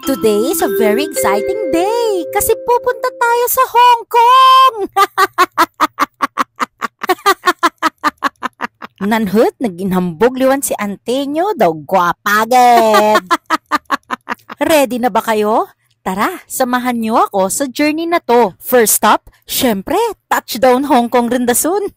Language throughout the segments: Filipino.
Today is a very exciting day kasi pupunta tayo sa Hong Kong! Nanhut, naginhambog liwan si Antenyo daw gwapagad. Ready na ba kayo? Tara, samahan niyo ako sa journey na to. First stop, syempre, touchdown Hong Kong rin dasun.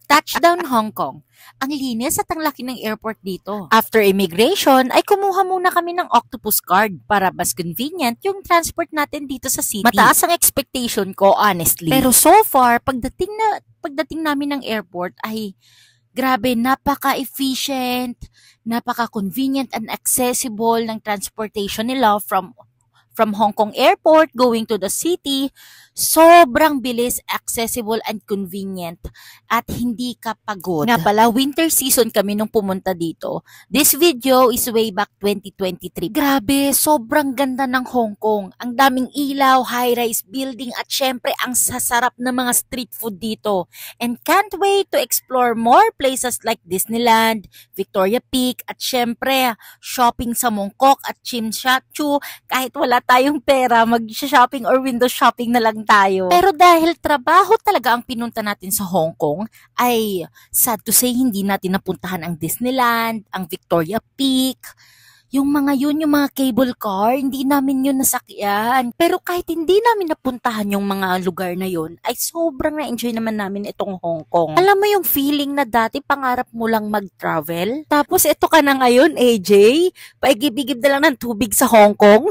Touchdown Hong Kong. Ang linis at ang laki ng airport dito. After immigration, ay kumuha muna kami ng octopus card para mas convenient yung transport natin dito sa city. Mataas ang expectation ko, honestly. Pero so far, pagdating namin ng airport ay grabe, napaka-efficient, napaka-convenient and accessible ng transportation nila from Hong Kong Airport going to the city. Sobrang bilis, accessible and convenient at hindi ka pagod. Nga pala, winter season kami nung pumunta dito. This video is way back 2023. Grabe, sobrang ganda ng Hong Kong. Ang daming ilaw, high-rise building at syempre ang sasarap na mga street food dito. And can't wait to explore more places like Disneyland, Victoria Peak at syempre shopping sa Mongkok at Tsim Sha Tsui. Kahit wala tayong pera, mag-shopping or window shopping na lang tayo. Pero dahil trabaho talaga ang pinunta natin sa Hong Kong, ay sad to say hindi natin napuntahan ang Disneyland, ang Victoria Peak, yung mga cable car, hindi namin yun nasakyan. Pero kahit hindi namin napuntahan yung mga lugar na yun, ay sobrang na-enjoy naman namin itong Hong Kong. Alam mo yung feeling na dati pangarap mo lang mag-travel? Tapos ito ka na ngayon, AJ, paigib-igib na lang ng tubig sa Hong Kong.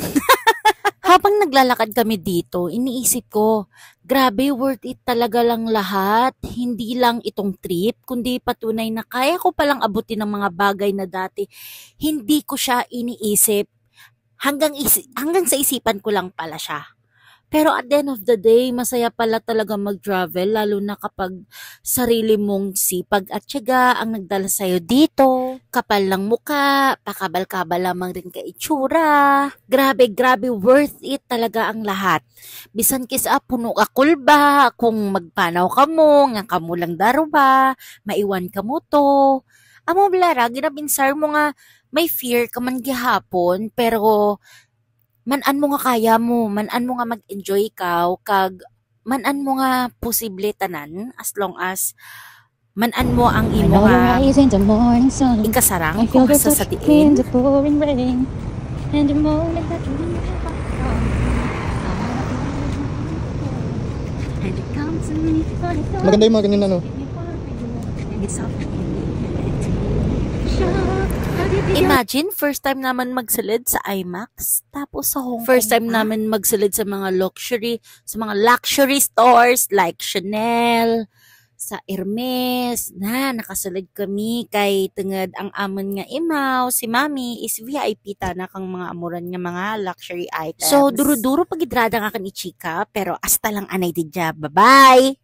Habang naglalakad kami dito, iniisip ko, grabe, worth it talaga lang lahat. Hindi lang itong trip, kundi patunay na kaya ko palang abutin ng mga bagay na dati hindi ko siya iniisip. Hanggang sa isipan ko lang pala siya. Pero at the end of the day, masaya pala talaga mag-travel, lalo na kapag sarili mong sipag at tiyaga ang nagdala sa'yo dito. Kapal ng muka, pakabal-kabal lamang rin ka itsura. Grabe, worth it talaga ang lahat. Bisan kisa puno ka kulba, kung magpanaw ka mo, nga kamo lang darwa, maiwan ka mo to. Amo blara, ginabinsar mo nga may fear ka man gihapon, pero manan mo nga kaya mo, manan mo nga mag-enjoy ka, kag manan mo nga posible tanan as long as manan mo ang imo nga ikasarang kung asa sa tiin. Maganda yung mga ganyan ano. Imagine, first time naman magsilid sa IMAX, tapos sa Hong Kong. First time naman magsilid sa mga luxury stores like Chanel, sa Hermes, nakasilid kami kay tungod ang amon nga imaw, si Mami is VIP na kang mga amuran nga mga luxury items. So, duro-duro pagidrada nga kan ichika, pero hasta lang anay didya. Bye-bye!